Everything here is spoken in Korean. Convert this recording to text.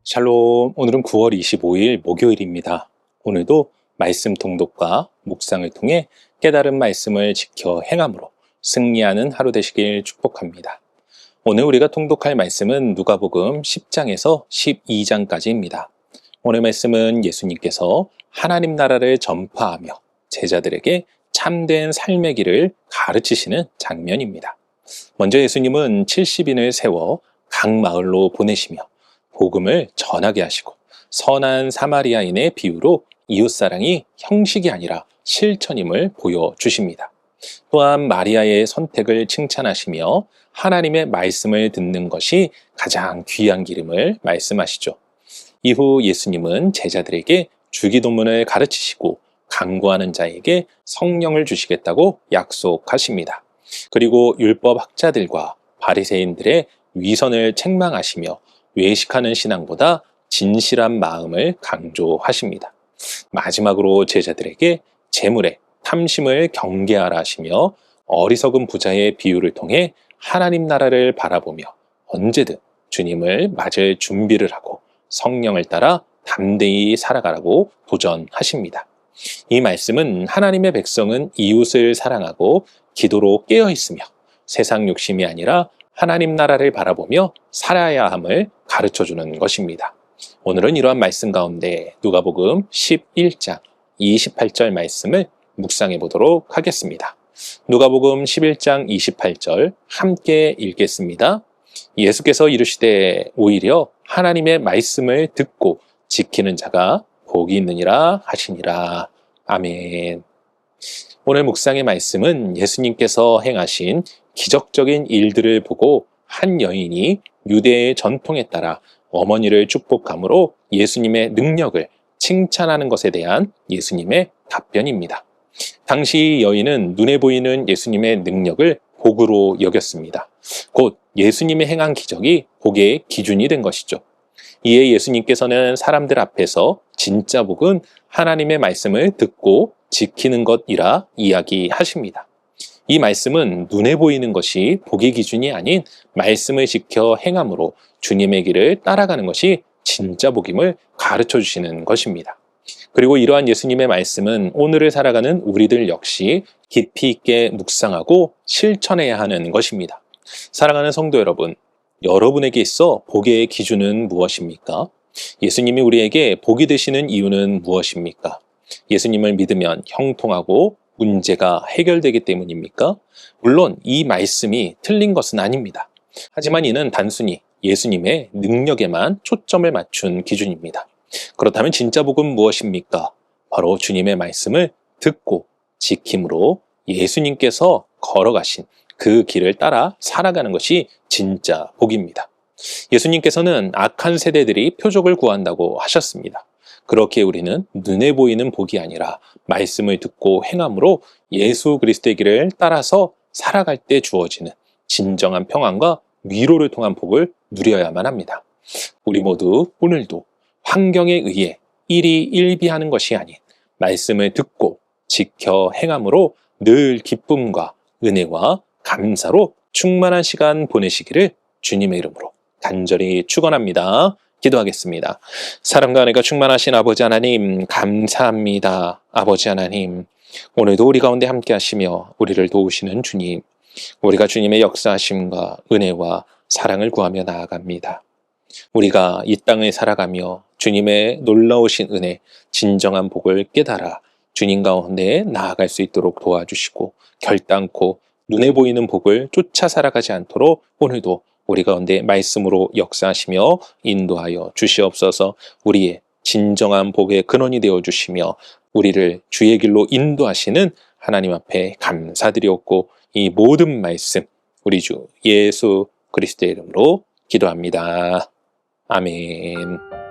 샬롬, 오늘은 9월 25일 목요일입니다. 오늘도 말씀 통독과 묵상을 통해 깨달은 말씀을 지켜 행함으로 승리하는 하루 되시길 축복합니다. 오늘 우리가 통독할 말씀은 누가복음 10장에서 12장까지입니다. 오늘 말씀은 예수님께서 하나님 나라를 전파하며 제자들에게 참된 삶의 길을 가르치시는 장면입니다. 먼저 예수님은 70인을 세워 각 마을로 보내시며 복음을 전하게 하시고 선한 사마리아인의 비유로 이웃사랑이 형식이 아니라 실천임을 보여주십니다. 또한 마리아의 선택을 칭찬하시며 하나님의 말씀을 듣는 것이 가장 귀한 길임을 말씀하시죠. 이후 예수님은 제자들에게 주기도문을 가르치시고 간구하는 자에게 성령을 주시겠다고 약속하십니다. 그리고 율법 학자들과 바리새인들의 위선을 책망하시며 외식하는 신앙보다 진실한 마음을 강조하십니다. 마지막으로 제자들에게 재물의 탐심을 경계하라 하시며 어리석은 부자의 비유를 통해 하나님 나라를 바라보며 언제든 주님을 맞을 준비를 하고 성령을 따라 담대히 살아가라고 도전하십니다. 이 말씀은 하나님의 백성은 이웃을 사랑하고 기도로 깨어 있으며 세상 욕심이 아니라 하나님 나라를 바라보며 살아야 함을 가르쳐주는 것입니다. 오늘은 이러한 말씀 가운데 누가복음 11장 28절 말씀을 묵상해 보도록 하겠습니다. 누가복음 11장 28절 함께 읽겠습니다. 예수께서 이르시되 오히려 하나님의 말씀을 듣고 지키는 자가 복이 있느니라 하시니라. 아멘. 오늘 묵상의 말씀은 예수님께서 행하신 기적적인 일들을 보고 한 여인이 유대의 전통에 따라 어머니를 축복함으로 예수님의 능력을 칭찬하는 것에 대한 예수님의 답변입니다. 당시 여인은 눈에 보이는 예수님의 능력을 복으로 여겼습니다. 곧 예수님의 행한 기적이 복의 기준이 된 것이죠. 이에 예수님께서는 사람들 앞에서 진짜 복은 하나님의 말씀을 듣고 지키는 것이라 이야기하십니다. 이 말씀은 눈에 보이는 것이 복의 기준이 아닌 말씀을 지켜 행함으로 주님의 길을 따라가는 것이 진짜 복임을 가르쳐 주시는 것입니다. 그리고 이러한 예수님의 말씀은 오늘을 살아가는 우리들 역시 깊이 있게 묵상하고 실천해야 하는 것입니다. 사랑하는 성도 여러분, 여러분에게 있어 복의 기준은 무엇입니까? 예수님이 우리에게 복이 되시는 이유는 무엇입니까? 예수님을 믿으면 형통하고 문제가 해결되기 때문입니까? 물론 이 말씀이 틀린 것은 아닙니다. 하지만 이는 단순히 예수님의 능력에만 초점을 맞춘 기준입니다. 그렇다면 진짜 복은 무엇입니까? 바로 주님의 말씀을 듣고 지킴으로 예수님께서 걸어가신 그 길을 따라 살아가는 것이 진짜 복입니다. 예수님께서는 악한 세대들이 표적을 구한다고 하셨습니다. 그렇게 우리는 눈에 보이는 복이 아니라 말씀을 듣고 행함으로 예수 그리스도의 길을 따라서 살아갈 때 주어지는 진정한 평안과 위로를 통한 복을 누려야만 합니다. 우리 모두 오늘도 환경에 의해 일희일비하는 것이 아닌 말씀을 듣고 지켜 행함으로 늘 기쁨과 은혜와 감사로 충만한 시간 보내시기를 주님의 이름으로 간절히 축원합니다. 기도하겠습니다. 사랑과 은혜가 충만하신 아버지 하나님 감사합니다. 아버지 하나님, 오늘도 우리 가운데 함께 하시며 우리를 도우시는 주님, 우리가 주님의 역사하심과 은혜와 사랑을 구하며 나아갑니다. 우리가 이 땅을 살아가며 주님의 놀라우신 은혜, 진정한 복을 깨달아 주님 가운데 나아갈 수 있도록 도와주시고 결단코 눈에 보이는 복을 쫓아 살아가지 않도록 오늘도 우리 가운데 말씀으로 역사하시며 인도하여 주시옵소서. 우리의 진정한 복의 근원이 되어주시며 우리를 주의 길로 인도하시는 하나님 앞에 감사드리옵고 이 모든 말씀 우리 주 예수 그리스도의 이름으로 기도합니다. 아멘.